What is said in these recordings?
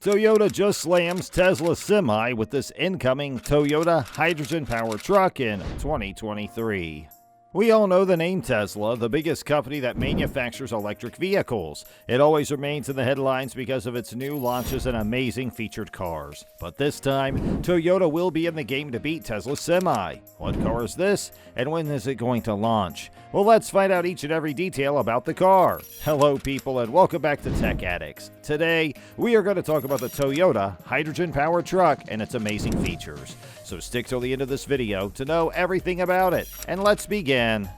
Toyota just slams Tesla Semi with this incoming Toyota hydrogen-powered truck in 2023. We all know the name Tesla, the biggest company that manufactures electric vehicles. It always remains in the headlines because of its new launches and amazing featured cars. But this time, Toyota will be in the game to beat Tesla Semi. What car is this, and when is it going to launch? Well, let's find out each and every detail about the car. Hello people, and welcome back to Tech Addicts. Today, we are going to talk about the Toyota hydrogen-powered truck and its amazing features. So stick till the end of this video to know everything about it, and let's begin.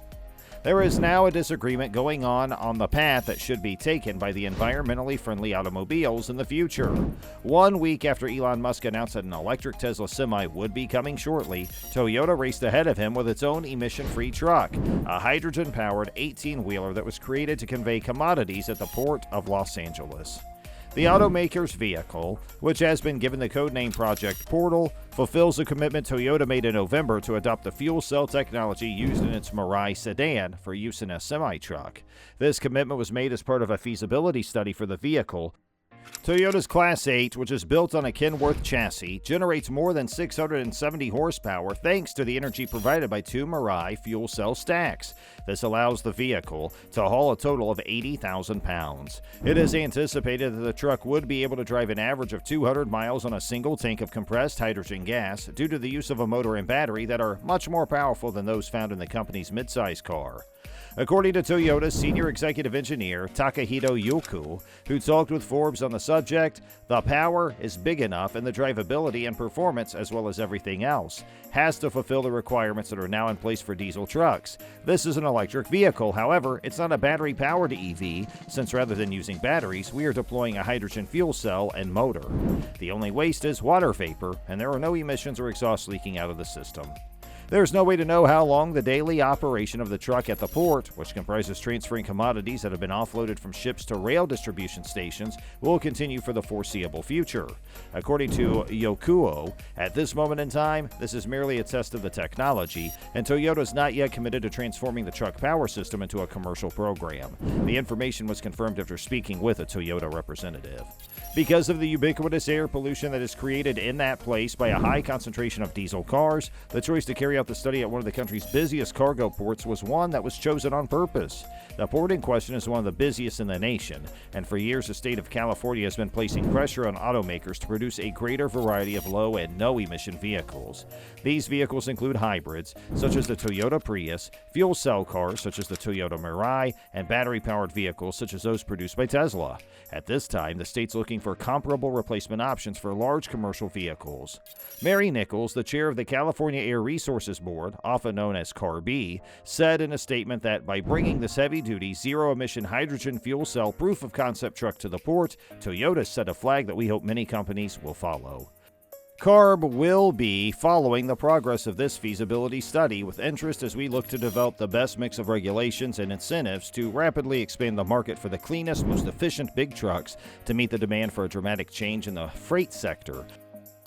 There is now a disagreement going on the path that should be taken by the environmentally friendly automobiles in the future. 1 week after Elon Musk announced that an electric Tesla Semi would be coming shortly, Toyota raced ahead of him with its own emission-free truck, a hydrogen-powered 18-wheeler that was created to convey commodities at the Port of Los Angeles. The automaker's vehicle, which has been given the codename Project Portal, fulfills a commitment Toyota made in November to adopt the fuel cell technology used in its Mirai sedan for use in a semi-truck. This commitment was made as part of a feasibility study for the vehicle. Toyota's Class 8, which is built on a Kenworth chassis, generates more than 670 horsepower thanks to the energy provided by two Mirai fuel cell stacks. This allows the vehicle to haul a total of 80,000 pounds. It is anticipated that the truck would be able to drive an average of 200 miles on a single tank of compressed hydrogen gas due to the use of a motor and battery that are much more powerful than those found in the company's midsize car. According to Toyota's senior executive engineer, Takahito Yoku, who talked with Forbes on the subject, the power is big enough and the drivability and performance, as well as everything else, has to fulfill the requirements that are now in place for diesel trucks. This is an electric vehicle, however, it's not a battery-powered EV, since rather than using batteries, we are deploying a hydrogen fuel cell and motor. The only waste is water vapor, and there are no emissions or exhaust leaking out of the system. There's no way to know how long the daily operation of the truck at the port, which comprises transferring commodities that have been offloaded from ships to rail distribution stations, will continue for the foreseeable future. According to Yokuo, at this moment in time, this is merely a test of the technology, and Toyota is not yet committed to transforming the truck power system into a commercial program. The information was confirmed after speaking with a Toyota representative. Because of the ubiquitous air pollution that is created in that place by a high concentration of diesel cars, the choice to carry out the study at one of the country's busiest cargo ports was one that was chosen on purpose. The port in question is one of the busiest in the nation, and for years the state of California has been placing pressure on automakers to produce a greater variety of low and no emission vehicles. These vehicles include hybrids, such as the Toyota Prius, fuel cell cars, such as the Toyota Mirai, and battery-powered vehicles, such as those produced by Tesla. At this time, the state's looking for comparable replacement options for large commercial vehicles. Mary Nichols, the chair of the California Air Resources Board, often known as CARB, said in a statement that by bringing this heavy-duty, zero-emission hydrogen fuel cell proof-of-concept truck to the port, Toyota set a flag that we hope many companies will follow. CARB will be following the progress of this feasibility study with interest as we look to develop the best mix of regulations and incentives to rapidly expand the market for the cleanest, most efficient big trucks to meet the demand for a dramatic change in the freight sector.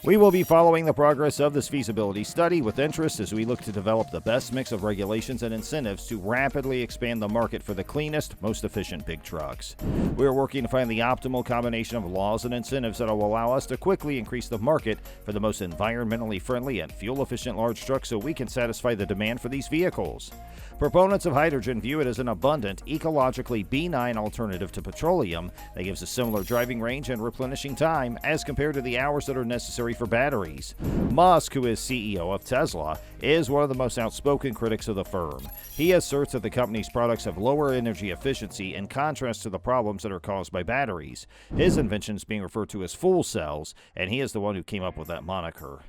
We will be following the progress of this feasibility study with interest as we look to develop the best mix of regulations and incentives to rapidly expand the market for the cleanest, most efficient big trucks. We are working to find the optimal combination of laws and incentives that will allow us to quickly increase the market for the most environmentally friendly and fuel-efficient large trucks so we can satisfy the demand for these vehicles. Proponents of hydrogen view it as an abundant, ecologically benign alternative to petroleum that gives a similar driving range and replenishing time as compared to the hours that are necessary for batteries. Musk, who is CEO of Tesla, is one of the most outspoken critics of the firm. He asserts that the company's products have lower energy efficiency in contrast to the problems that are caused by batteries. His invention is being referred to as fuel cells, and he is the one who came up with that moniker.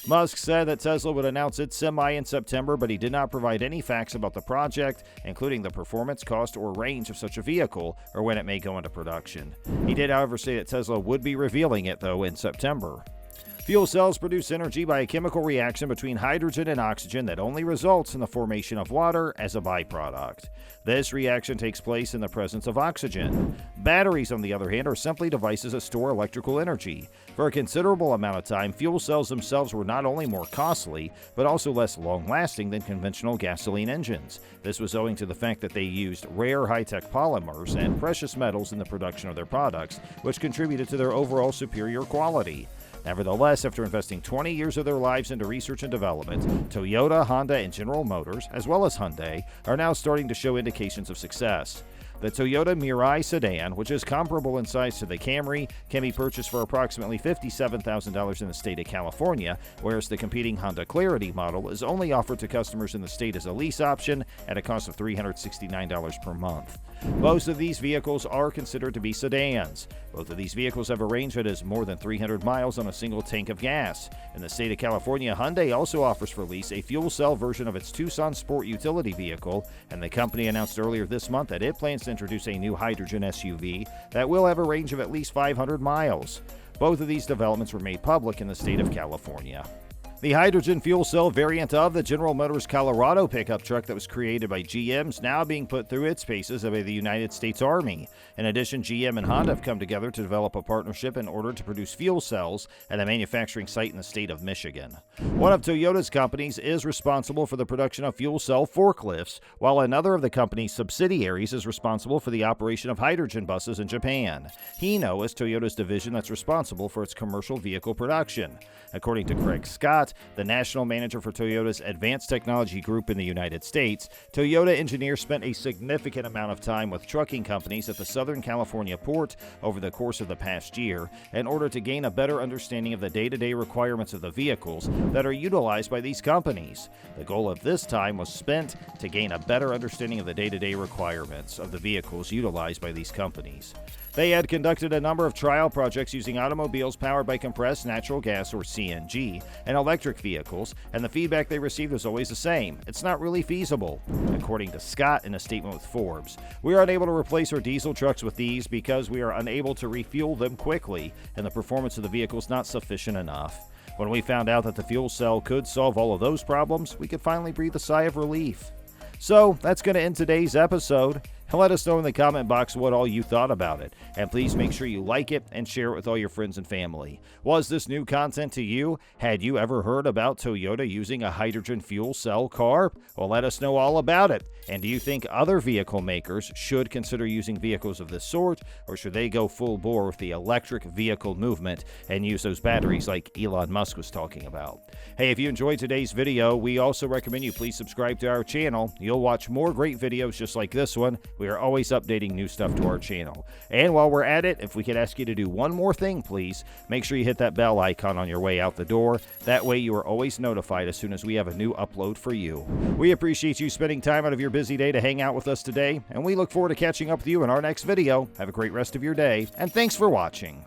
Musk said that Tesla would announce its Semi in September, but he did not provide any facts about the project, including the performance, cost, or range of such a vehicle, or when it may go into production. He did, however, say that Tesla would be revealing it, though, in September. Fuel cells produce energy by a chemical reaction between hydrogen and oxygen that only results in the formation of water as a byproduct. This reaction takes place in the presence of oxygen. Batteries, on the other hand, are simply devices that store electrical energy. For a considerable amount of time, fuel cells themselves were not only more costly, but also less long-lasting than conventional gasoline engines. This was owing to the fact that they used rare high-tech polymers and precious metals in the production of their products, which contributed to their overall superior quality. Nevertheless, after investing 20 years of their lives into research and development, Toyota, Honda, and General Motors, as well as Hyundai, are now starting to show indications of success. The Toyota Mirai sedan, which is comparable in size to the Camry, can be purchased for approximately $57,000 in the state of California, whereas the competing Honda Clarity model is only offered to customers in the state as a lease option at a cost of $369 per month. Most of these vehicles are considered to be sedans. Both of these vehicles have a range that is more than 300 miles on a single tank of gas. In the state of California, Hyundai also offers for lease a fuel cell version of its Tucson Sport utility vehicle, and the company announced earlier this month that it plans to introduce a new hydrogen SUV that will have a range of at least 500 miles. Both of these developments were made public in the state of California. The hydrogen fuel cell variant of the General Motors Colorado pickup truck that was created by GM is now being put through its paces by the United States Army. In addition, GM and Honda have come together to develop a partnership in order to produce fuel cells at a manufacturing site in the state of Michigan. One of Toyota's companies is responsible for the production of fuel cell forklifts, while another of the company's subsidiaries is responsible for the operation of hydrogen buses in Japan. Hino is Toyota's division that's responsible for its commercial vehicle production. According to Craig Scott, the national manager for Toyota's Advanced Technology Group in the United States, Toyota engineers spent a significant amount of time with trucking companies at the Southern California port over the course of the past year in order to gain a better understanding of the day-to-day requirements of the vehicles that are utilized by these companies. The goal of this time was spent to gain a better understanding of the day-to-day requirements of the vehicles utilized by these companies. They had conducted a number of trial projects using automobiles powered by compressed natural gas or CNG and electric vehicles, and the feedback they received was always the same. It's not really feasible. According to Scott in a statement with Forbes, we are unable to replace our diesel trucks with these because we are unable to refuel them quickly, and the performance of the vehicle is not sufficient enough. When we found out that the fuel cell could solve all of those problems, we could finally breathe a sigh of relief. So, that's going to end today's episode. And let us know in the comment box what all you thought about it. And please make sure you like it and share it with all your friends and family. Was this new content to you? Had you ever heard about Toyota using a hydrogen fuel cell car? Well, let us know all about it. And do you think other vehicle makers should consider using vehicles of this sort, or should they go full bore with the electric vehicle movement and use those batteries like Elon Musk was talking about? Hey, if you enjoyed today's video, we also recommend you please subscribe to our channel. You'll watch more great videos just like this one. We are always updating new stuff to our channel. And while we're at it, if we could ask you to do one more thing, please, make sure you hit that bell icon on your way out the door. That way you are always notified as soon as we have a new upload for you. We appreciate you spending time out of your busy day to hang out with us today, and we look forward to catching up with you in our next video. Have a great rest of your day, and thanks for watching.